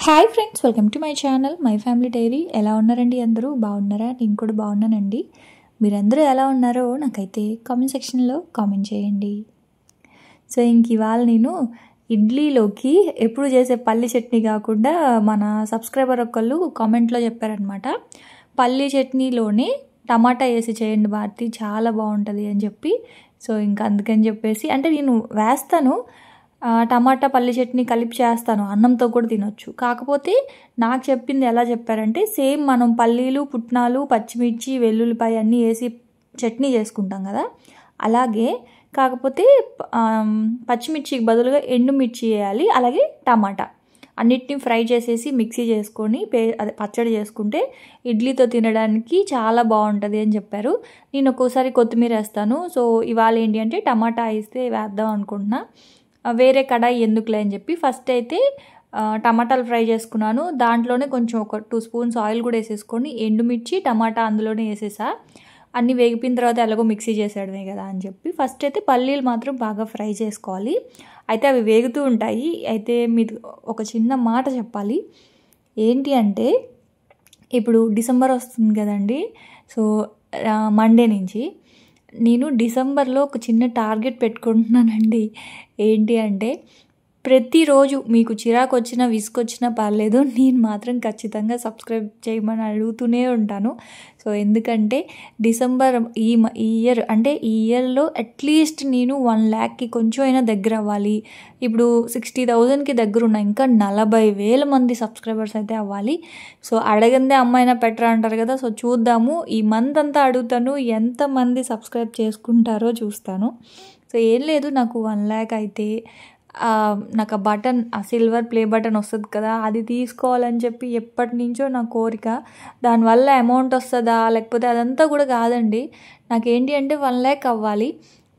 Hi friends, welcome to my channel my family dairy. ఎలా ఉన్నారండి? అందరూ బాగున్నారా? నేను కూడా బాగున్నానండి. మీరందరూ ఎలా ఉన్నారో నాకైతే కామెంట్ సెక్షన్లో కామెంట్ చేయండి. సో ఇవాళ నేను ఇడ్లీలోకి ఎప్పుడు చేసే పల్లి చట్నీ కాకుండా మన సబ్స్క్రైబర్ ఒకళ్ళు కామెంట్లో చెప్పారనమాట, పల్లి చట్నీలోనే టమాటా వేసి చేయండి భారతి, చాలా బాగుంటుంది అని చెప్పి. సో అందుకని చెప్పేసి, అంటే నేను వేస్తాను టమాటా పల్లి చట్నీ కలిపి చేస్తాను, అన్నంతో కూడా తినొచ్చు. కాకపోతే నాకు చెప్పింది ఎలా చెప్పారంటే, సేమ్ మనం పల్లీలు, పుట్నాలు, పచ్చిమిర్చి, వెల్లుల్లిపాయ అన్నీ వేసి చట్నీ చేసుకుంటాం కదా, అలాగే కాకపోతే పచ్చిమిర్చికి బదులుగా ఎండుమిర్చి వేయాలి, అలాగే టమాటా అన్నిటిని ఫ్రై చేసేసి మిక్సీ చేసుకొని అదే పచ్చడి చేసుకుంటే ఇడ్లీతో తినడానికి చాలా బాగుంటుంది అని చెప్పారు. నేను ఒక్కోసారి కొత్తిమీర వేస్తాను. సో ఇవాళ ఏంటి అంటే టమాటా వేస్తే వేద్దాం అనుకుంటున్నా, వేరే కడాయి ఎందుకులే అని చెప్పి ఫస్ట్ అయితే టమాటాలు ఫ్రై చేసుకున్నాను. దాంట్లోనే కొంచెం ఒక 2 స్పూన్స్ ఆయిల్ కూడా వేసేసుకొని ఎండుమిర్చి, టమాటా అందులోనే వేసేసా. అన్నీ వేగిపోయిన తర్వాత ఎలాగో మిక్సీ చేసేయడమే కదా అని చెప్పి ఫస్ట్ అయితే పల్లీలు మాత్రం బాగా ఫ్రై చేసుకోవాలి. అయితే అవి వేగుతూ ఉంటాయి. అయితే మీరు ఒక చిన్న మాట చెప్పాలి, ఏంటి అంటే ఇప్పుడు డిసెంబర్ వస్తుంది కదండి. సో మండే నుంచి నేను డిసెంబర్లో ఒక చిన్న టార్గెట్ పెట్టుకుంటున్నానండి. ఏంటి అంటే ప్రతిరోజు మీకు చిరాకు వచ్చినా విసుకొచ్చినా పర్లేదు, నేను మాత్రం ఖచ్చితంగా సబ్స్క్రైబ్ చేయమని అడుగుతూనే ఉంటాను. సో ఎందుకంటే డిసెంబర్ ఈ ఇయర్ అంటే ఈ ఇయర్లో అట్లీస్ట్ నేను 1 lakhకి కొంచెం అయినా దగ్గర అవ్వాలి. ఇప్పుడు 60,000కి దగ్గర ఉన్నా, ఇంకా 40,000 మంది సబ్స్క్రైబర్స్ అయితే అవ్వాలి. సో అడగందే అమ్మాయినా బెటర్ అంటారు కదా. సో చూద్దాము, ఈ మంత్ అంతా అడుగుతాను, ఎంతమంది సబ్స్క్రైబ్ చేసుకుంటారో చూస్తాను. సో ఏం లేదు, నాకు 1 lakh అయితే నాకు ఆ బటన్, ఆ సిల్వర్ ప్లే బటన్ వస్తుంది కదా, అది తీసుకోవాలని చెప్పి ఎప్పటి నుంచో నా కోరిక. దానివల్ల అమౌంట్ వస్తుందా లేకపోతే అదంతా కూడా కాదండి, నాకేంటి అంటే 1 lakh అవ్వాలి.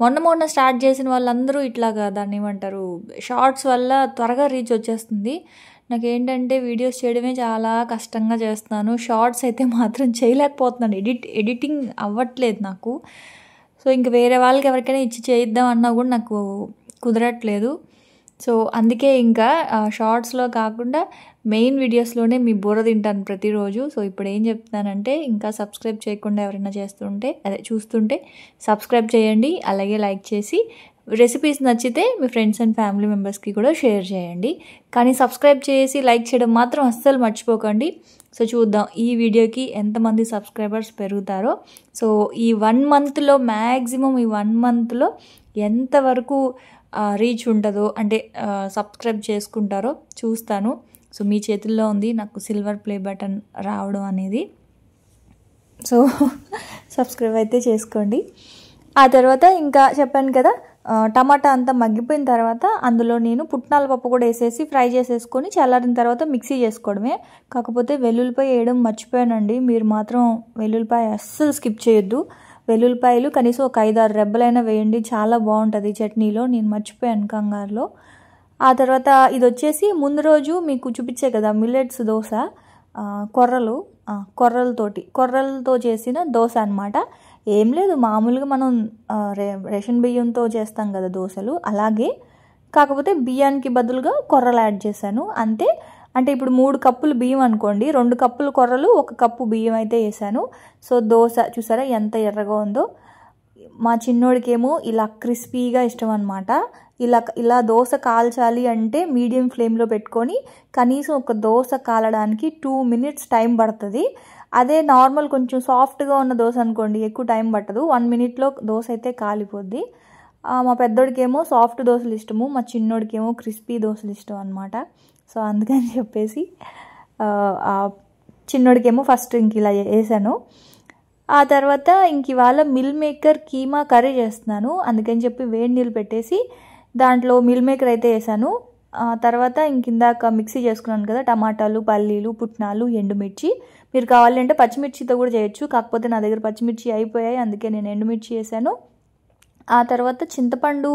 మొన్న స్టార్ట్ చేసిన వాళ్ళందరూ ఇట్లాగా దాన్ని ఏమంటారు, షార్ట్స్ వల్ల త్వరగా రీచ్ వచ్చేస్తుంది. నాకేంటంటే వీడియోస్ చేయడమే చాలా కష్టంగా చేస్తున్నాను, షార్ట్స్ అయితే మాత్రం చేయలేకపోతున్నాను, ఎడిటింగ్ అవ్వట్లేదు నాకు. సో ఇంక వేరే వాళ్ళకి ఎవరికైనా ఇచ్చి చేయిద్దాం అన్నా కూడా నాకు కుదరట్లేదు. సో అందుకే ఇంకా షార్ట్స్లో కాకుండా మెయిన్ వీడియోస్లోనే మీ బుర్ర తింటాను ప్రతిరోజు. సో ఇప్పుడు ఏం చెప్తున్నానంటే, ఇంకా సబ్స్క్రైబ్ చేయకుండా ఎవరైనా చూస్తుంటే సబ్స్క్రైబ్ చేయండి, అలాగే లైక్ చేసి రెసిపీస్ నచ్చితే మీ ఫ్రెండ్స్ అండ్ ఫ్యామిలీ మెంబర్స్కి కూడా షేర్ చేయండి. కానీ సబ్స్క్రైబ్ చేసి లైక్ చేయడం మాత్రం అస్సలు మర్చిపోకండి. సో చూద్దాం ఈ వీడియోకి ఎంతమంది సబ్స్క్రైబర్స్ పెరుగుతారో. సో ఈ 1 monthలో మ్యాక్సిమం ఈ 1 monthలో ఎంతవరకు రీచ్ ఉంటుందో, అంటే సబ్స్క్రైబ్ చేసుకుంటారో చూస్తాను. సో మీ చేతుల్లో ఉంది నాకు సిల్వర్ ప్లే బటన్ రావడం అనేది. సో సబ్స్క్రైబ్ అయితే చేసుకోండి. ఆ తర్వాత ఇంకా చెప్పాను కదా, టమాటా అంతా మగ్గిపోయిన తర్వాత అందులో నేను పుట్నాల పప్పు కూడా వేసేసి ఫ్రై చేసేసుకొని చల్లారిన తర్వాత మిక్సీ చేసుకోవడమే. కాకపోతే వెల్లుల్లిపాయ వేయడం మర్చిపోయానండి, మీరు మాత్రం వెల్లుల్లిపాయ అస్సలు స్కిప్ చేయొద్దు. వెల్లుల్లిపాయలు కనీసం ఒక 5-6 రెబ్బలైనా వేయండి, చాలా బాగుంటుంది చట్నీలో. నేను మర్చిపోయాను కంగారులో. ఆ తర్వాత ఇది వచ్చేసి ముందు రోజు మీకు చూపించే కదా మిల్లెట్స్ దోశ, కొర్రలతో చేసిన దోశ అనమాట. ఏం లేదు, మామూలుగా మనం రేషన్ బియ్యంతో చేస్తాం కదా దోశలు, అలాగే కాకపోతే బియ్యానికి బదులుగా కొర్రలు యాడ్ చేశాను అంతే. అంటే ఇప్పుడు 3 కప్పులు బియ్యం అనుకోండి, 2 కప్పులు కొర్రలు, 1 కప్పు బియ్యం అయితే వేసాను. సో దోశ చూసారా ఎంత ఎర్రగా ఉందో. మా చిన్నోడికేమో ఇలా క్రిస్పీగా ఇష్టం అనమాట. ఇలా దోశ కాల్చాలి అంటే మీడియం ఫ్లేమ్లో పెట్టుకొని కనీసం ఒక దోశ కాలడానికి 2 minutes టైం పడుతుంది. అదే నార్మల్ కొంచెం సాఫ్ట్గా ఉన్న దోశ అనుకోండి, ఎక్కువ టైం పట్టదు, 1 minute దోశ అయితే కాలిపోద్ది. మా పెద్దోడికేమో సాఫ్ట్ దోశలు ఇష్టము, మా చిన్నోడికేమో క్రిస్పీ దోశలు ఇష్టం అనమాట. సో అందుకని చెప్పేసి చిన్నోడికేమో ఫస్ట్ ఇంక ఇలా వేసాను. ఆ తర్వాత ఇంక ఇవాళ మిల్ మేకర్ కీమా కర్రీ చేస్తున్నాను. అందుకని చెప్పి వేడి నీళ్ళు పెట్టేసి దాంట్లో మిల్ మేకర్ అయితే వేసాను. తర్వాత ఇందాక మిక్సీ చేసుకున్నాను కదా, టమాటాలు, పల్లీలు, పుట్నాలు, ఎండుమిర్చి. మీరు కావాలంటే పచ్చిమిర్చితో కూడా చేయొచ్చు, కాకపోతే నా దగ్గర పచ్చిమిర్చి అయిపోయాయి, అందుకే నేను ఎండుమిర్చి వేసాను. ఆ తర్వాత చింతపండు,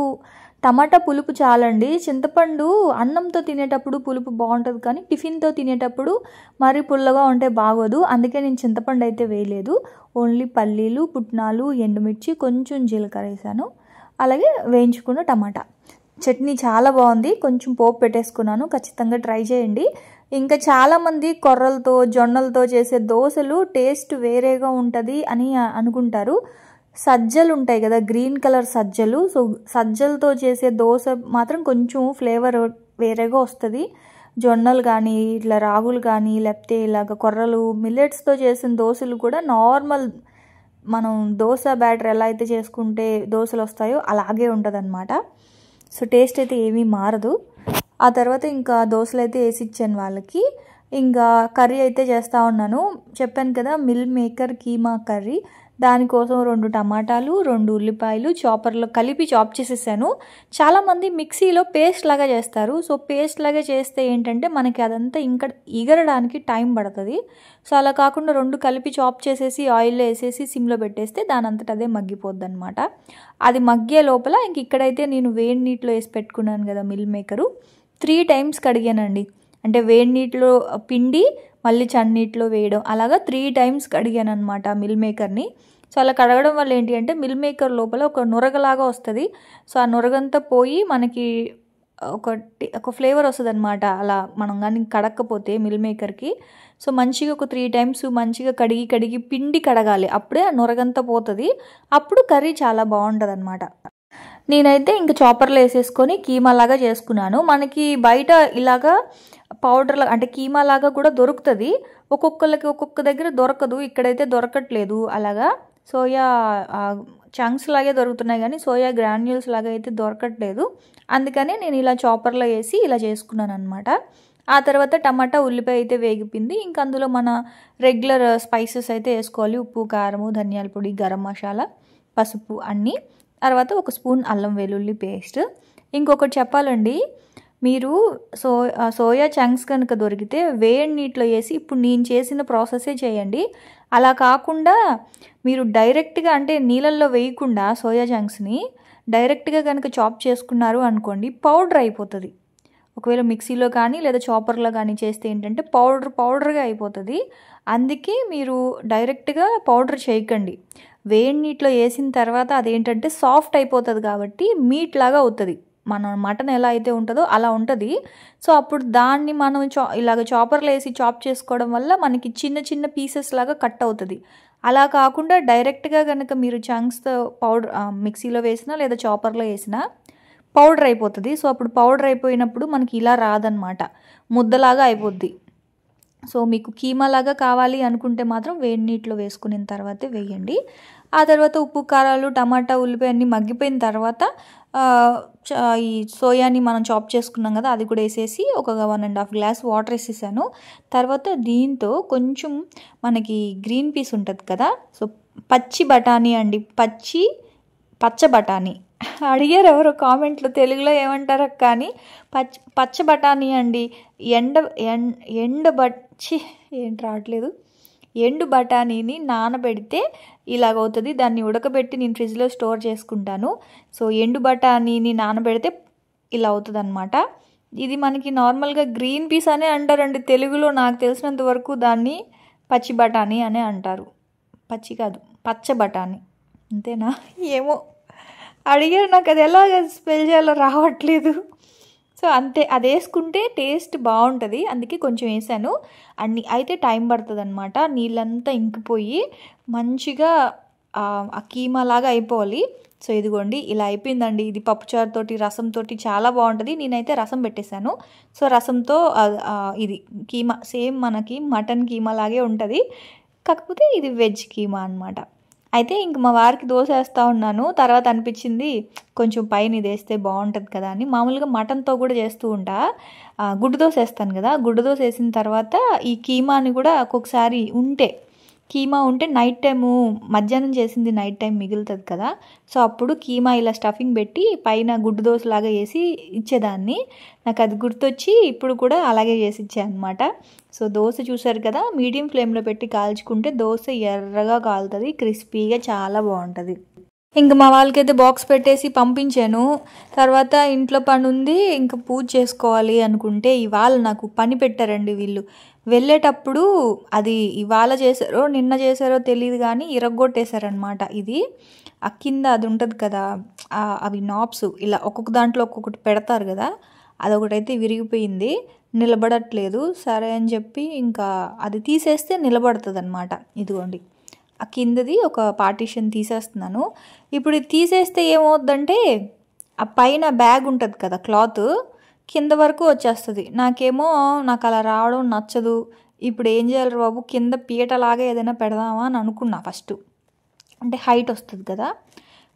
టమాటా పులుపు చాలండి. చింతపండు అన్నంతో తినేటప్పుడు పులుపు బాగుంటుంది, కానీ టిఫిన్తో తినేటప్పుడు మరీ పుల్లగా ఉంటే బాగోదు, అందుకే నేను చింతపండు అయితే వేయలేదు. ఓన్లీ పల్లీలు, పుట్నాలు, ఎండుమిర్చి, కొంచెం జీలకర్ర వేసాను, అలాగే వేయించుకున్న టమాటా. చట్నీ చాలా బాగుంది, కొంచెం పోపు పెట్టేసుకున్నాను, ఖచ్చితంగా ట్రై చేయండి. ఇంకా చాలామంది కొర్రలతో జొన్నలతో చేసే దోశలు టేస్ట్ వేరేగా ఉంటుంది అని అనుకుంటారు. సజ్జలు ఉంటాయి కదా, గ్రీన్ కలర్ సజ్జలు. సో సజ్జలతో చేసే దోశ మాత్రం కొంచెం ఫ్లేవర్ వేరేగా వస్తుంది. జొన్నలు కానీ ఇట్లా రాగులు కానీ లేకపోతే ఇలాగ కొర్రలు మిల్లెట్స్తో చేసిన దోశలు కూడా నార్మల్ మనం దోశ బ్యాటర్ ఎలా అయితే చేసుకుంటే దోశలు వస్తాయో అలాగే ఉంటుంది అనమాట. సో టేస్ట్ అయితే ఏమీ మారదు. ఆ తర్వాత ఇంకా దోశలు అయితే వేసి ఇచ్చాను వాళ్ళకి. ఇంకా కర్రీ అయితే చేస్తూ ఉన్నాను. చెప్పాను కదా మిల్ మేకర్ కీమా కర్రీ. దానికోసం 2 టమాటాలు 2 ఉల్లిపాయలు చాపర్లో కలిపి చాప్ చేసేసాను. చాలామంది మిక్సీలో పేస్ట్ లాగా చేస్తారు. సో పేస్ట్ లాగా చేస్తే ఏంటంటే మనకి అదంతా ఇంకా ఎగరడానికి టైం పడుతుంది. సో అలా కాకుండా 2 కలిపి చాప్ చేసేసి ఆయిల్లో వేసేసి సిమ్లో పెట్టేస్తే దాని అంతటా అదే మగ్గిపోద్ది అనమాట. అది మగ్గే లోపల ఇంక ఇక్కడైతే నేను వేడి నీటిలో వేసి పెట్టుకున్నాను కదా మిల్ మేకరు, 3 టైమ్స్ కడిగానండి. అంటే వేడి నీటిలో పిండి మళ్ళీ చన్నీటిలో వేయడం అలాగా 3 టైమ్స్ కడిగాను అనమాట మిల్ మేకర్ని. సో అలా కడగడం వల్ల ఏంటి అంటే మిల్ మేకర్ లోపల ఒక నురగలాగా వస్తుంది. సో ఆ నురగంతా పోయి మనకి ఒక ఫ్లేవర్ వస్తుంది అనమాట. అలా మనం కానీ కడక్కపోతే మిల్ మేకర్కి. సో మంచిగా ఒక 3 టైమ్స్ మంచిగా కడిగి పిండి కడగాలి. అప్పుడే ఆ నురగంతా పోతుంది. అప్పుడు కర్రీ చాలా బాగుంటుంది అనమాట. నేనైతే ఇంకా చాపర్లో వేసేసుకొని కీమా లాగా చేసుకున్నాను. మనకి బయట ఇలాగా పౌడర్ అంటే కీమా లాగా కూడా దొరుకుతుంది. ఒక్కొక్కరికి ఒక్కొక్క దగ్గర దొరకదు. ఇక్కడైతే దొరకట్లేదు అలాగా. సోయా చంక్స్ లాగే దొరుకుతున్నాయి కానీ సోయా గ్రాన్యూల్స్ లాగా అయితే దొరకట్లేదు. అందుకని నేను ఇలా చాపర్లో వేసి ఇలా చేసుకున్నాను అనమాట. ఆ తర్వాత టమాటా ఉల్లిపాయ అయితే వేగిపోయింది. ఇంకా అందులో మన రెగ్యులర్ స్పైసెస్ అయితే వేసుకోవాలి. ఉప్పు కారము ధనియాల పొడి గరం మసాలా పసుపు అన్నీ. తర్వాత 1 స్పూన్ అల్లం వెల్లుల్లి పేస్ట్. ఇంకొకటి చెప్పాలండి, మీరు సోయా చంక్స్ కనుక దొరికితే వేడి నీటిలో వేసి ఇప్పుడు నేను చేసిన ప్రాసెసే చేయండి. అలా కాకుండా మీరు డైరెక్ట్గా అంటే నీళ్ళల్లో వేయకుండా సోయా చంక్స్ని డైరెక్ట్గా కనుక చాప్ చేసుకున్నారు అనుకోండి పౌడర్ అయిపోతుంది. ఒకవేళ మిక్సీలో కానీ లేదా చాపర్లో కానీ చేస్తే ఏంటంటే పౌడర్గా అయిపోతుంది. అందుకే మీరు డైరెక్ట్గా పౌడర్ చేయకండి. వేడి నీటిలో వేసిన తర్వాత అదేంటంటే సాఫ్ట్ అయిపోతుంది కాబట్టి మీట్ లాగా అవుతుంది. మన మటన్ ఎలా అయితే ఉంటుందో అలా ఉంటుంది. సో అప్పుడు దాన్ని మనం ఇలాగ చాపర్లో వేసి చాప్ చేసుకోవడం వల్ల మనకి చిన్న చిన్న పీసెస్ లాగా కట్ అవుతుంది. అలా కాకుండా డైరెక్ట్గా కనుక మీరు చంక్స్తో పౌడర్ మిక్సీలో వేసినా లేదా చాపర్లో వేసినా పౌడర్ అయిపోతుంది. సో అప్పుడు పౌడర్ అయిపోయినప్పుడు మనకి ఇలా రాదనమాట, ముద్దలాగా అయిపోద్ది. సో మీకు కీమా లాగా కావాలి అనుకుంటే మాత్రం వేడి నీటిలో వేసుకున్న తర్వాతే వేయండి. ఆ తర్వాత ఉప్పు కారాలు టమాటా ఉల్లిపాయ అన్నీ మగ్గిపోయిన తర్వాత ఈ సోయాని మనం చాప్ చేసుకున్నాం కదా అది కూడా వేసేసి ఒక 1.5 గ్లాస్ వాటర్ వేసేసాను. తర్వాత దీంతో కొంచెం మనకి గ్రీన్ పీస్ ఉంటుంది కదా, సో పచ్చి బఠానీ అండి, పచ్చ బఠానీ. అడిగారు ఎవరో కామెంట్లో తెలుగులో ఏమంటారు కానీ పచ్చ బఠానీ అండి. ఏంటి రావట్లేదు, ఎండు బఠానీని నానబెడితే ఇలాగవుతుంది. దాన్ని ఉడకబెట్టి నేను ఫ్రిడ్జ్లో స్టోర్ చేసుకుంటాను. సో ఎండు బఠానీని నానబెడితే ఇలా అవుతుంది అనమాట. ఇది మనకి నార్మల్గా గ్రీన్ పీస్ అనే అంటారండి తెలుగులో. నాకు తెలిసినంత వరకు దాన్ని పచ్చి బఠానీ అనే అంటారు. పచ్చి కాదు, పచ్చ బఠానీ. అంతేనా ఏమో అడిగారు, నాకు అది ఎలా స్పెల్ చేయాలో రావట్లేదు. సో అంతే, అది వేసుకుంటే టేస్ట్ బాగుంటుంది. అందుకే కొంచెం వేసాను. అన్ని అయితే టైం పడుతుంది అనమాట. నీళ్ళంతా ఇంకిపోయి మంచిగా ఆ కీమా లాగా అయిపోవాలి. సో ఇదిగోండి ఇలా అయిపోయిందండి. ఇది పప్పుచారుతోటి రసంతోటి చాలా బాగుంటుంది. నేనైతే రసం పెట్టేశాను. సో రసంతో ఇది కీమా సేమ్ మనకి మటన్ కీమా లాగే ఉంటుంది, కాకపోతే ఇది వెజ్ కీమా అనమాట. అయితే ఇంక మా వారికి దోశ వేస్తూ ఉన్నాను. తర్వాత అనిపించింది కొంచెం పైన ఇది వేస్తే బాగుంటుంది కదా అని. మామూలుగా మటన్తో కూడా చేస్తూ ఉంటా, గుడ్డు దోశ వేస్తాను కదా, గుడ్డు దోశ వేసిన తర్వాత ఈ కీమాని కూడా ఒక్కొక్కసారి కీమా ఉంటే నైట్ టైము మధ్యాహ్నం చేసింది నైట్ టైం మిగులుతుంది కదా, సో అప్పుడు కీమా ఇలా స్టఫింగ్ పెట్టి పైన గుడ్డు దోశలాగా వేసి ఇచ్చేదాన్ని. నాకు అది గుర్తొచ్చి ఇప్పుడు కూడా అలాగే చేసి ఇచ్చాను అనమాట. సో దోశ చూసారు కదా, మీడియం ఫ్లేమ్లో పెట్టి కాల్చుకుంటే దోశ ఎర్రగా కాలుతుంది, క్రిస్పీగా చాలా బాగుంటుంది. ఇంక మా వాళ్ళకైతే బాక్స్ పెట్టేసి పంపించాను. తర్వాత ఇంట్లో పని ఉంది, ఇంకా పూజ చేసుకోవాలి అనుకుంటే ఇవాళ నాకు పని పెట్టారండి వీళ్ళు. వెళ్ళేటప్పుడు అది ఇవాళ చేశారో నిన్న చేశారో తెలియదు కానీ ఇరగ్గొట్టేశారనమాట. ఇది ఆ కింద అది ఉంటుంది కదా, అవి నాబ్స్ ఇలా ఒక్కొక్క దాంట్లో ఒక్కొక్కటి పెడతారు కదా, అదొకటైతే విరిగిపోయింది. నిలబడట్లేదు. సరే అని చెప్పి ఇంకా అది తీసేస్తే నిలబడుతుందన్నమాట. ఇదిగోండి ఆ కిందది ఒక పార్టీషన్ తీసేస్తున్నాను. ఇప్పుడు ఇది తీసేస్తే ఏమవుద్దంటే ఆ పైన బ్యాగ్ ఉంటుంది కదా క్లాత్ కింద వరకు వచ్చేస్తుంది. నాకు అలా రావడం నచ్చదు. ఇప్పుడు ఏం చేయాలి బాబు, కింద పీటలాగా ఏదైనా పెడదామా అని అనుకున్నా ఫస్ట్. అంటే హైట్ వస్తుంది కదా,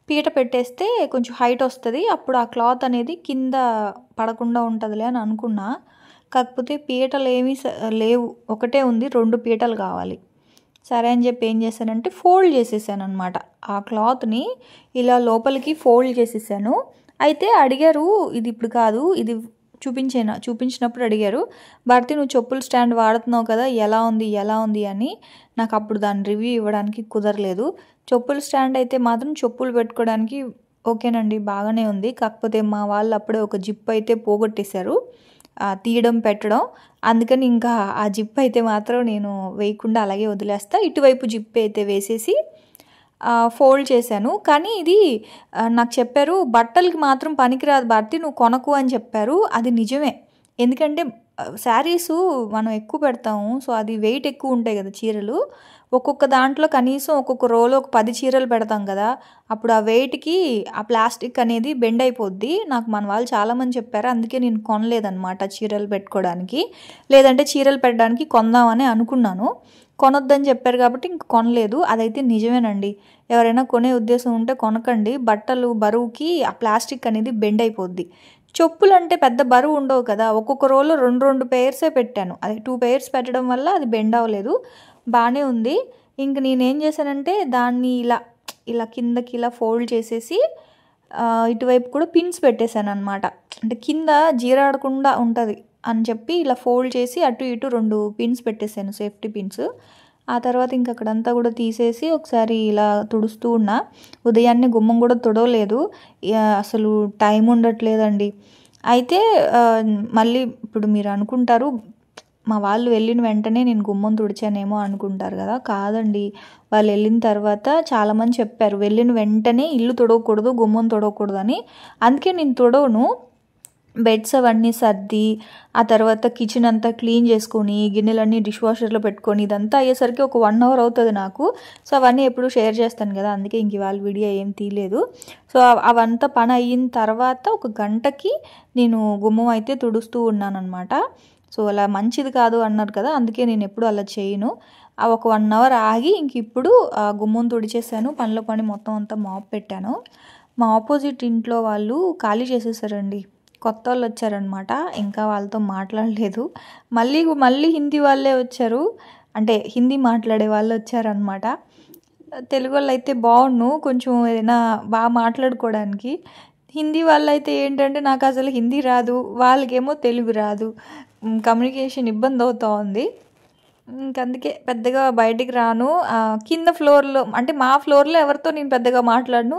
పీట పెట్టేస్తే కొంచెం హైట్ వస్తుంది, అప్పుడు ఆ క్లాత్ అనేది కింద పడకుండా ఉంటుందిలే అని అనుకున్నా. కాకపోతే పీటలు ఏమీ లేవు, ఒకటే ఉంది, 2 పీటలు కావాలి. సరే అని చెప్పి ఏం చేశానంటే ఫోల్డ్ చేసేసాను అనమాట. ఆ క్లాత్ని ఇలా లోపలికి ఫోల్డ్ చేసేసాను. అయితే అడిగారు, ఇది ఇప్పుడు కాదు, ఇది చూపించినప్పుడు అడిగారు, భారతి నువ్వు చెప్పుల స్టాండ్ వాడుతున్నావు కదా, ఎలా ఉంది అని. నాకు అప్పుడు దాని రివ్యూ ఇవ్వడానికి కుదరలేదు. చెప్పుల స్టాండ్ అయితే మాత్రం చెప్పులు పెట్టుకోవడానికి ఓకేనండి, బాగానే ఉంది. కాకపోతే మా వాళ్ళు అప్పుడే ఒక జిప్ అయితే పోగొట్టేశారు, తీయడం పెట్టడం. అందుకని ఇంకా ఆ జిప్ అయితే మాత్రం నేను వేయకుండా అలాగే వదిలేస్తా. ఇటువైపు జిప్ అయితే వేసేసి ఫోల్డ్ చేశాను. కానీ ఇది నాకు చెప్పారు బట్టలకి మాత్రం పనికిరాదు భారతి, నువ్వు కొనకు అని చెప్పారు. అది నిజమే, ఎందుకంటే శారీసు మనం ఎక్కువ పెడతాము, సో అది వెయిట్ ఎక్కువ ఉంటాయి కదా చీరలు. ఒక్కొక్క దాంట్లో కనీసం ఒక్కొక్క రోలో ఒక 10 చీరలు పెడతాం కదా, అప్పుడు ఆ వెయిట్కి ఆ ప్లాస్టిక్ అనేది బెండ్ అయిపోద్ది. నాకు మన వాళ్ళు చాలామంది చెప్పారు, అందుకే నేను కొనలేదన్నమాట చీరలు పెట్టుకోవడానికి. లేదంటే చీరలు పెట్టడానికి కొందామని అనుకున్నాను, కొనొద్దని చెప్పారు కాబట్టి ఇంక కొనలేదు. అదైతే నిజమేనండి, ఎవరైనా కొనే ఉద్దేశం ఉంటే కొనకండి. బట్టలు బరువుకి ఆ ప్లాస్టిక్ అనేది బెండ్ అయిపోద్ది. చెప్పులు అంటే పెద్ద బరువు ఉండవు కదా, ఒక్కొక్క రోలో 2 పెయిర్సే పెట్టాను. అది 2 పెయిర్స్ పెట్టడం వల్ల అది బెండ్ అవ్వలేదు, బాగానే ఉంది. ఇంక నేనేం చేశానంటే దాన్ని ఇలా కిందకి ఇలా ఫోల్డ్ చేసేసి ఇటువైపు కూడా పిన్స్ పెట్టేశాను అనమాట. అంటే కింద జీరాడకుండా ఉంటుంది అని చెప్పి ఇలా ఫోల్డ్ చేసి అటు ఇటు 2 పిన్స్ పెట్టేశాను, సేఫ్టీ పిన్స్. ఆ తర్వాత ఇంక అక్కడంతా కూడా తీసేసి ఒకసారి ఇలా తుడుస్తూ ఉన్నా. ఉదయాన్నే గుమ్మం కూడా తుడవలేదు, అసలు టైం ఉండట్లేదండి. అయితే మళ్ళీ ఇప్పుడు మీరు అనుకుంటారు మా వాళ్ళు వెళ్ళిన వెంటనే నేను గుమ్మం తుడిచానేమో అనుకుంటారు కదా, కాదండి. వాళ్ళు వెళ్ళిన తర్వాత చాలామంది చెప్పారు వెళ్ళిన వెంటనే ఇల్లు తుడవకూడదు, గుమ్మం తుడవకూడదు అని. అందుకే నేను తుడవను. బెడ్స్ అవన్నీ సర్ది ఆ తర్వాత కిచెన్ అంతా క్లీన్ చేసుకొని గిన్నెలన్నీ డిష్ వాషర్లో పెట్టుకొని ఇదంతా అయ్యేసరికి ఒక 1 అవర్ అవుతుంది నాకు. సో అవన్నీ ఎప్పుడు షేర్ చేస్తాను కదా, అందుకే ఇంక ఇవాళ వీడియో ఏం తీయలేదు. సో అవంతా పని అయిన తర్వాత ఒక గంటకి నేను గుమ్మం అయితే తుడుస్తూ ఉన్నాను అనమాట. సో అలా మంచిది కాదు అన్నారు కదా, అందుకే నేను ఎప్పుడు అలా చేయను. ఒక 1 అవర్ ఆగి ఇంక ఇప్పుడు గుమ్మం తుడిచేసాను, పనిలో పని మొత్తం అంతా మాప్ పెట్టాను. మా ఆపోజిట్ ఇంట్లో వాళ్ళు ఖాళీ చేసేసారండి, కొత్త వాళ్ళు వచ్చారనమాట. ఇంకా వాళ్ళతో మాట్లాడలేదు. మళ్ళీ హిందీ వాళ్ళే వచ్చారు, అంటే హిందీ మాట్లాడే వాళ్ళు వచ్చారనమాట. తెలుగు వాళ్ళు అయితే బాగుండు, కొంచెం ఏదైనా బాగా మాట్లాడుకోవడానికి. హిందీ వాళ్ళు అయితే ఏంటంటే నాకు అసలు హిందీ రాదు, వాళ్ళకేమో తెలుగు రాదు, కమ్యూనికేషన్ ఇబ్బంది అవుతూ ఉంది. ఇంకందుకే పెద్దగా బయటికి రాను. కింద ఫ్లోర్లో అంటే మా ఫ్లోర్లో ఎవరితో నేను పెద్దగా మాట్లాడను.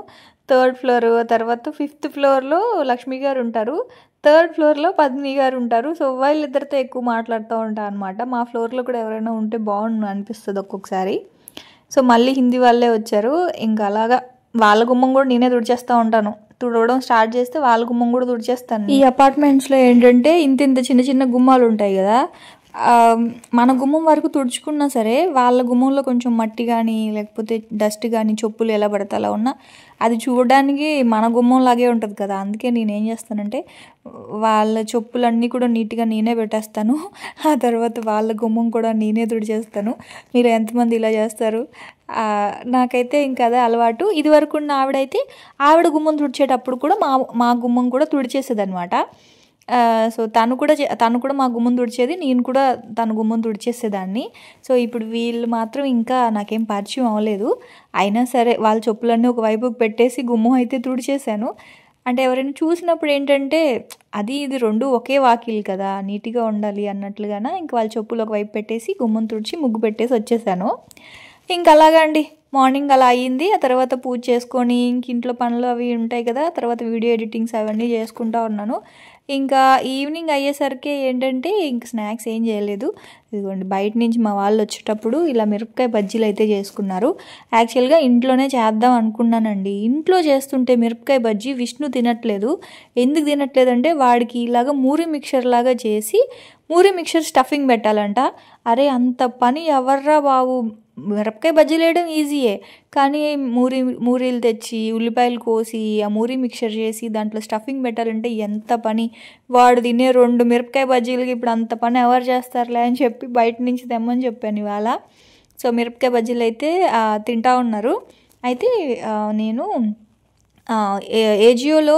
3rd ఫ్లోర్, తర్వాత 5th ఫ్లోర్లో లక్ష్మి గారు ఉంటారు, 3rd ఫ్లోర్లో పద్మిని గారు ఉంటారు. సో వాళ్ళిద్దరితో ఎక్కువ మాట్లాడుతూ ఉంటాను అనమాట. మా ఫ్లోర్లో కూడా ఎవరైనా ఉంటే బాగుండు అనిపిస్తుంది ఒక్కొక్కసారి. సో మళ్ళీ హిందీ వాళ్ళే వచ్చారు. ఇంకా అలాగా వాళ్ళ గుమ్మం కూడా నేనే తుడిచేస్తూ ఉంటాను. తుడవడం స్టార్ట్ చేస్తే వాళ్ళ గుమ్మం కూడా తుడిచేస్తాను. ఈ అపార్ట్మెంట్స్లో ఏంటంటే ఇంత చిన్న చిన్న గుమ్మాలు ఉంటాయి కదా, మన గుమ్మం వరకు తుడుచుకున్నా సరే వాళ్ళ గుమ్మంలో కొంచెం మట్టి కానీ లేకపోతే డస్ట్ కానీ చెప్పులు ఎలా పడితే అలా ఉన్నా అది చూడడానికి మన గుమ్మంలాగే ఉంటుంది కదా. అందుకే నేను ఏం చేస్తానంటే వాళ్ళ చెప్పులన్నీ కూడా నీట్గా నేనే పెట్టేస్తాను, ఆ తర్వాత వాళ్ళ గుమ్మం కూడా నేనే తుడిచేస్తాను. మీరు ఎంతమంది ఇలా చేస్తారు? నాకైతే ఇంకా అదే అలవాటు. ఇది వరకు ఉన్న ఆవిడ గుమ్మం తుడిచేటప్పుడు కూడా మా గుమ్మం కూడా తుడిచేసేది అనమాట. సో తను కూడా మా గుమ్మం తుడిచేది, నేను కూడా తన గుమ్మం తుడిచేసేదాన్ని. సో ఇప్పుడు వీళ్ళు మాత్రం ఇంకా నాకేం పరిచయం అవ్వలేదు. అయినా సరే వాళ్ళ చెప్పులన్నీ ఒకవైపుకి పెట్టేసి గుమ్మం అయితే తుడిచేశాను. అంటే ఎవరైనా చూసినప్పుడు ఏంటంటే ఇది 2 ఒకే వాకిలు కదా, నీట్గా ఉండాలి అన్నట్లుగాన ఇంక వాళ్ళ చెప్పులు ఒకవైపు పెట్టేసి గుమ్మం తుడిచి ముగ్గు పెట్టేసి వచ్చేసాను. ఇంక అలాగా అండి, మార్నింగ్ అలా అయ్యింది. ఆ తర్వాత పూజ చేసుకొని ఇంక ఇంట్లో పనులు అవి ఉంటాయి కదా, తర్వాత వీడియో ఎడిటింగ్స్ అవన్నీ చేసుకుంటూ ఉన్నాను. ఇంకా ఈవినింగ్ అయ్యేసరికి ఏంటంటే ఇంక స్నాక్స్ ఏం చేయలేదు. ఇదిగోండి బయట నుంచి మా వాళ్ళు వచ్చేటప్పుడు ఇలా మిరపకాయ బజ్జీలు అయితే చేసుకున్నారు. యాక్చువల్గా ఇంట్లోనే చేద్దాం అనుకున్నానండి. ఇంట్లో చేస్తుంటే మిరపకాయ బజ్జీ విష్ణు తినట్లేదు. ఎందుకు తినట్లేదంటే వాడికి ఇలాగా మూరి మిక్చర్ లాగా చేసి మూరి మిక్చర్ స్టఫింగ్ పెట్టాలంట. అరే అంత పని ఎవర్రా బాబు, మిరపకాయ బజ్జీలు వేయడం ఈజీయే, కానీ మూరీలు తెచ్చి ఉల్లిపాయలు కోసి ఆ మూరి మిక్చర్ చేసి దాంట్లో స్టఫింగ్ పెట్టాలంటే ఎంత పని. వాడు తినే 2 మిరపకాయ బజ్జీలకి ఇప్పుడు అంత పని ఎవరు చేస్తారులే అని చెప్పి బయట నుంచి తెమ్మని చెప్పాను ఇవాళ. సో మిరపకాయ బజ్జీలు అయితే తింటా ఉన్నారు. అయితే నేను ఏజియోలో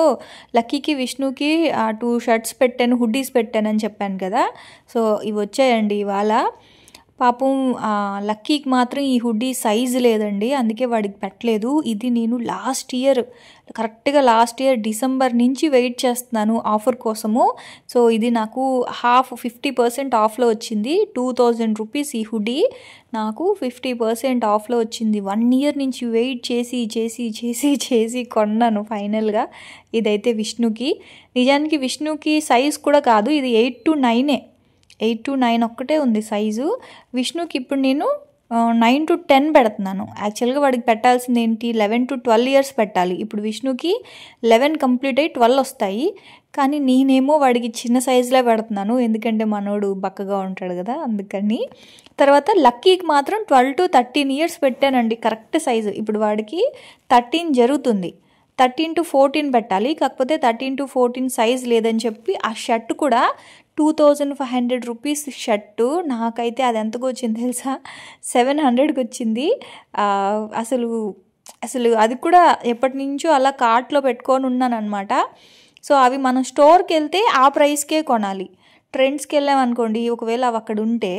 లక్కీకి విష్ణుకి 2 షర్ట్స్ పెట్టాను, హుడ్డీస్ పెట్టాను అని చెప్పాను కదా. సో ఇవి వచ్చాయండి ఇవాళ. పాపం లక్కీకి మాత్రం ఈ హుడ్డీ సైజు లేదండి, అందుకే వాడికి పెట్టలేదు. ఇది నేను కరెక్ట్గా లాస్ట్ ఇయర్ డిసెంబర్ నుంచి వెయిట్ చేస్తున్నాను ఆఫర్ కోసము. సో ఇది నాకు 50% ఆఫ్లో వచ్చింది. 2000 రూపీస్ ఈ హుడ్డీ నాకు 50% ఆఫ్లో వచ్చింది. 1 ఇయర్ నుంచి వెయిట్ చేసి చేసి చేసి చేసి కొన్నాను ఫైనల్గా. ఇదైతే విష్ణుకి, నిజానికి విష్ణుకి సైజ్ కూడా కాదు, ఇది 8 to 9 8 to 9 ఒక్కటే ఉంది సైజు. విష్ణుకి ఇప్పుడు నేను 9 to 10 పెడుతున్నాను. యాక్చువల్గా వాడికి పెట్టాల్సింది ఏంటి, 11 to 12 ఇయర్స్ పెట్టాలి. ఇప్పుడు విష్ణుకి 11 కంప్లీట్ అయ్యి 12 వస్తాయి, కానీ నేనేమో వాడికి చిన్న సైజులో పెడుతున్నాను, ఎందుకంటే మనోడు బక్కగా ఉంటాడు కదా అందుకని. తర్వాత లక్కీకి మాత్రం 12 to 13 ఇయర్స్ పెట్టానండి, కరెక్ట్ సైజు. ఇప్పుడు వాడికి 13 జరుగుతుంది, 13 to 14 పెట్టాలి, కాకపోతే 13 to 14 సైజ్ లేదని చెప్పి ఆ షర్ట్ కూడా 2500 రూపీస్ షర్టు. నాకైతే అది ఎంతకు వచ్చింది తెలుసా, 700కి వచ్చింది. అసలు అది కూడా ఎప్పటి నుంచో అలా కార్ట్లో పెట్టుకొని ఉన్నాను అనమాట. సో అవి మనం స్టోర్కి వెళ్తే ఆ ప్రైస్కే కొనాలి. ట్రెండ్స్కి వెళ్ళామనుకోండి, ఒకవేళ అవి అక్కడ ఉంటే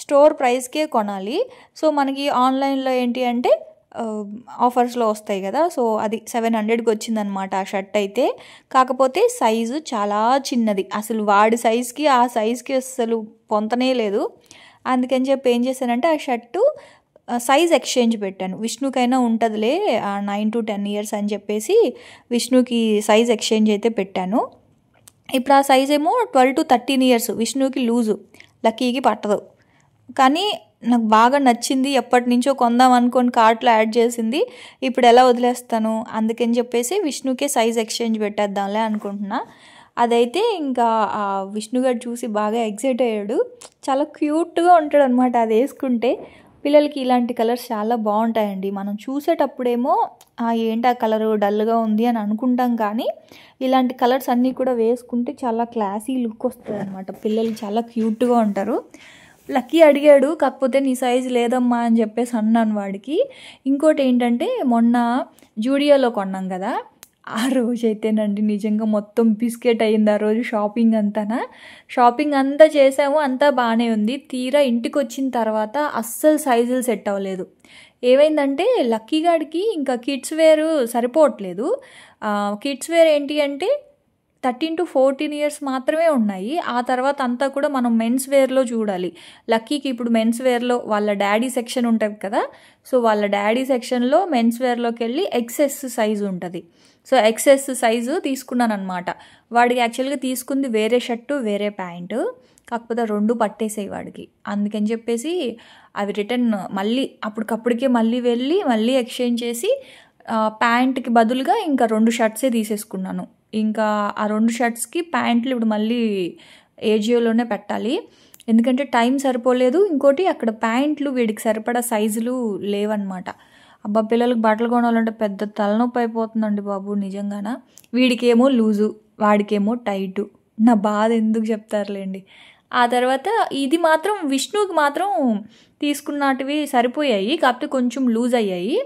స్టోర్ ప్రైస్కే కొనాలి. సో మనకి ఆన్లైన్లో ఏంటి అంటే ఆఫర్స్లో వస్తాయి కదా. సో అది 700కి వచ్చిందనమాట ఆ షర్ట్ అయితే. కాకపోతే సైజు చాలా చిన్నది, అసలు వాడి సైజ్కి ఆ సైజ్కి అసలు పొంతనే లేదు. అందుకని చెప్పి ఏం చేశానంటే ఆ షర్టు సైజ్ ఎక్స్చేంజ్ పెట్టాను. విష్ణుకైనా ఉంటుందిలే 9 to 10 ఇయర్స్ అని చెప్పేసి విష్ణుకి సైజ్ ఎక్స్చేంజ్ అయితే పెట్టాను. ఇప్పుడు ఆ సైజ్ ఏమో 12 to 13 ఇయర్స్, విష్ణుకి లూజు, లక్కీకి పట్టదు. కానీ నాకు బాగా నచ్చింది, ఎప్పటి నుంచో కొందాం అనుకొని కార్ట్లో యాడ్ చేసింది, ఇప్పుడు ఎలా వదిలేస్తాను, అందుకని చెప్పేసి విష్ణుకే సైజ్ ఎక్స్చేంజ్ పెట్టేద్దాంలే అనుకుంటున్నా. అదైతే ఇంకా విష్ణుగారు చూసి బాగా ఎక్సైట్ అయ్యాడు. చాలా క్యూట్గా ఉంటాడు అనమాట అది వేసుకుంటే. పిల్లలకి ఇలాంటి కలర్స్ చాలా బాగుంటాయండి. మనం చూసేటప్పుడేమో ఏంటి ఆ కలరు డల్గా ఉంది అని అనుకుంటాం, కానీ ఇలాంటి కలర్స్ అన్నీ కూడా వేసుకుంటే చాలా క్లాసీ లుక్ వస్తుంది అనమాట. పిల్లలు చాలా క్యూట్గా ఉంటారు. లక్కీ అడిగాడు, కాకపోతే నీ సైజు లేదమ్మా అని చెప్పేసి అన్నాను వాడికి. ఇంకోటి ఏంటంటే మొన్న జూడియోలో కొన్నాం కదా, ఆ రోజైతేనండి నిజంగా మొత్తం బిస్కెట్ అయ్యింది ఆ రోజు. షాపింగ్ అంతా చేసాము, అంతా బాగానే ఉంది. తీరా ఇంటికి వచ్చిన తర్వాత అస్సలు సైజులు సెట్ అవ్వలేదు. ఏమైందంటే లక్కీ గాడికి ఇంకా కిడ్స్ వేర్ సరిపోవట్లేదు. కిడ్స్ వేర్ ఏంటి అంటే 13 to 14 ఇయర్స్ మాత్రమే ఉన్నాయి. ఆ తర్వాత అంతా కూడా మనం మెన్స్ వేర్లో చూడాలి. లక్కీకి ఇప్పుడు మెన్స్ వేర్లో వాళ్ళ డాడీ సెక్షన్ ఉంటుంది కదా, సో వాళ్ళ డాడీ సెక్షన్లో మెన్స్ వేర్లోకి వెళ్ళి ఎక్సెస్ సైజు ఉంటుంది. సో ఎక్సెస్ సైజు తీసుకున్నాను అనమాట. వాడికి యాక్చువల్గా తీసుకుంది వేరే షర్టు వేరే ప్యాంటు, కాకపోతే 2 పట్టేసాయి వాడికి. అందుకని చెప్పేసి అవి రిటర్న్ మళ్ళీ అప్పటికప్పటికే మళ్ళీ ఎక్స్చేంజ్ చేసి ప్యాంట్కి బదులుగా ఇంకా 2 షర్ట్సే తీసేసుకున్నాను. ఇంకా ఆ 2 షర్ట్స్కి ప్యాంట్లు ఇప్పుడు మళ్ళీ ఏజియోలోనే పెట్టాలి, ఎందుకంటే టైం సరిపోలేదు. ఇంకోటి అక్కడ ప్యాంట్లు వీడికి సరిపడా సైజులు లేవన్నమాట. అబ్బా పిల్లలకి బట్టలు కొనాలంటే పెద్ద తలనొప్పి అయిపోతుందండి బాబు నిజంగాన. వీడికేమో లూజు, వాడికేమో టైటు. నా బాధ ఎందుకు చెప్తారులేండి. ఆ తర్వాత ఇది మాత్రం విష్ణుకి మాత్రం తీసుకున్నటివి సరిపోయాయి, కాకపోతే కొంచెం లూజ్ అయ్యాయి.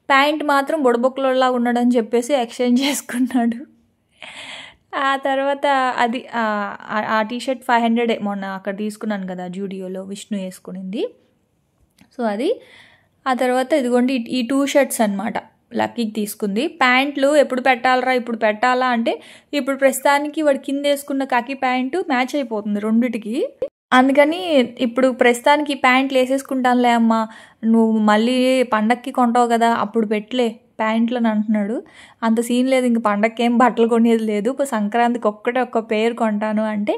ప్యాంట్ మాత్రం బొడబొక్కలలా ఉన్నాడని చెప్పేసి ఎక్స్చేంజ్ చేసుకున్నాడు. ఆ తర్వాత అది ఆ టీషర్ట్ 500 మొన్న అక్కడ తీసుకున్నాను కదా జూడియోలో, విష్ణు వేసుకునింది. సో అది. ఆ తర్వాత ఇదిగోండి ఈ 2 షర్ట్స్ అనమాట లక్కీకి తీసుకుంది. ప్యాంట్లు ఎప్పుడు పెట్టాలా అంటే ఇప్పుడు ప్రస్తుతానికి వాడు కింద వేసుకున్న కాకి ప్యాంటు మ్యాచ్ అయిపోతుంది రెండిటికి. అందుకని ఇప్పుడు ప్రస్తుతానికి ప్యాంట్లు వేసేసుకుంటానులే అమ్మా, నువ్వు మళ్ళీ పండక్కి కొంటావు కదా అప్పుడు పెట్టలే ప్యాంట్లు అని అంటున్నాడు. అంత సీన్ లేదు, ఇంక పండక్కి ఏం బట్టలు కొనేది లేదు, సంక్రాంతికి ఒక్క పేరు కొంటాను అంటే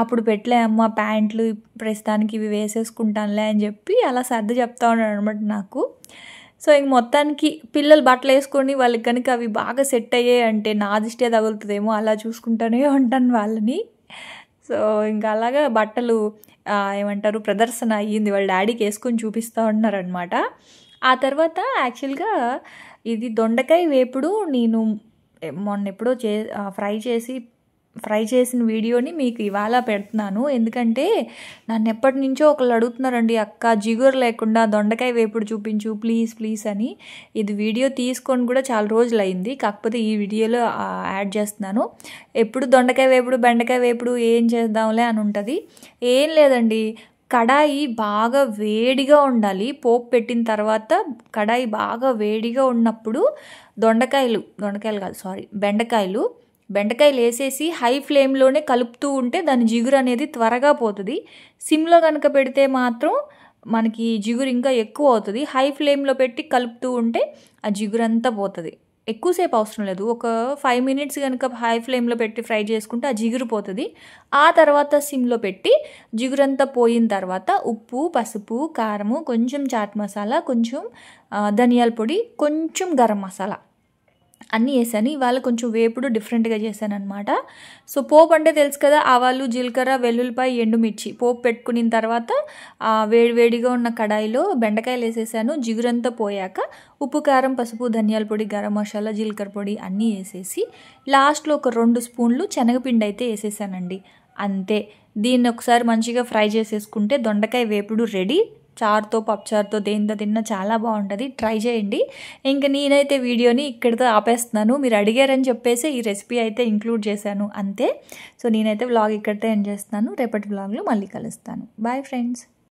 అప్పుడు పెట్టలే అమ్మ ప్యాంట్లు, ప్రస్తుతానికి ఇవి వేసేసుకుంటానులే అని చెప్పి అలా సర్ది చెప్తా ఉన్నాడు అనమాట నాకు. సో ఇంక మొత్తానికి పిల్లలు బట్టలు వేసుకొని వాళ్ళకి కనుక అవి బాగా సెట్ అయ్యాయి అంటే నా దిష్టే తగులుతుందేమో, అలా చూసుకుంటూనే ఉంటాను వాళ్ళని. సో ఇంకా అలాగా బట్టలు ఏమంటారు ప్రదర్శన అయ్యింది, వాళ్ళ డాడీకి వేసుకొని చూపిస్తూ ఉన్నారనమాట. ఆ తర్వాత యాక్చువల్గా ఇది దొండకాయ వేపుడు నేను మొన్న ఎప్పుడో ఫ్రై చేసిన వీడియోని మీకు ఇవాళ పెడుతున్నాను. ఎందుకంటే నన్ను ఎప్పటి నుంచో ఒకళ్ళు అడుగుతున్నారండి, అక్క జిగురు లేకుండా దొండకాయ వేపుడు చూపించు ప్లీజ్ అని. ఇది వీడియో తీసుకొని కూడా చాలా రోజులు అయింది, కాకపోతే ఈ వీడియోలో యాడ్ చేస్తున్నాను. ఎప్పుడు దొండకాయ వేపుడు బెండకాయ వేపుడు ఏం చేద్దాంలే అని ఉంటుంది. ఏం లేదండి, కడాయి బాగా వేడిగా ఉండాలి. పోపు పెట్టిన తర్వాత కడాయి బాగా వేడిగా ఉన్నప్పుడు బెండకాయలు వేసేసి హై ఫ్లేమ్లోనే కలుపుతూ ఉంటే దాని జిగురు అనేది త్వరగా పోతుంది. సిమ్లో కనుక పెడితే మాత్రం మనకి జిగురు ఇంకా ఎక్కువ అవుతుంది. హై ఫ్లేమ్లో పెట్టి కలుపుతూ ఉంటే ఆ జిగురు అంతా పోతుంది. ఎక్కువసేపు అవసరం లేదు, ఒక 5 minutes కనుక హై ఫ్లేమ్లో పెట్టి ఫ్రై చేసుకుంటే ఆ జిగురు పోతుంది. ఆ తర్వాత సిమ్లో పెట్టి జిగురంతా పోయిన తర్వాత ఉప్పు, పసుపు, కారము, కొంచెం చాట్ మసాలా, కొంచెం ధనియాల పొడి, కొంచెం గరం మసాలా అన్నీ వేసాను. ఇవాళ కొంచెం వేపుడు డిఫరెంట్గా చేశాను అనమాట. సో పోపు అంటే తెలుసు కదా, ఆవాలు, జీలకర్ర, వెల్లుల్లిపాయ, ఎండుమిర్చి పోపు పెట్టుకున్న తర్వాత వేడివేడిగా ఉన్న కడాయిలో బెండకాయలు వేసేసాను. జిగురంతా పోయాక ఉప్పు, కారం, పసుపు, ధనియాల పొడి, గరం మసాలా, జీలకర్ర పొడి అన్నీ వేసేసి లాస్ట్లో ఒక 2 స్పూన్లు శనగపిండి అయితే వేసేసానండి. అంతే, దీన్ని ఒకసారి మంచిగా ఫ్రై చేసేసుకుంటే దొండకాయ వేపుడు రెడీ. చారుతో, పప్పుచారుతో, దేనితో తిన్నా చాలా బాగుంటుంది, ట్రై చేయండి. ఇంకా నేనైతే వీడియోని ఇక్కడితో ఆపేస్తున్నాను. మీరు అడిగారని చెప్పేసి ఈ రెసిపీ అయితే ఇంక్లూడ్ చేశాను అంతే. సో నేనైతే వ్లాగ్ ఇక్కడితో ఎండ్ చేస్తున్నాను. రేపటి వ్లాగ్లో మళ్ళీ కలుస్తాను. Bye friends.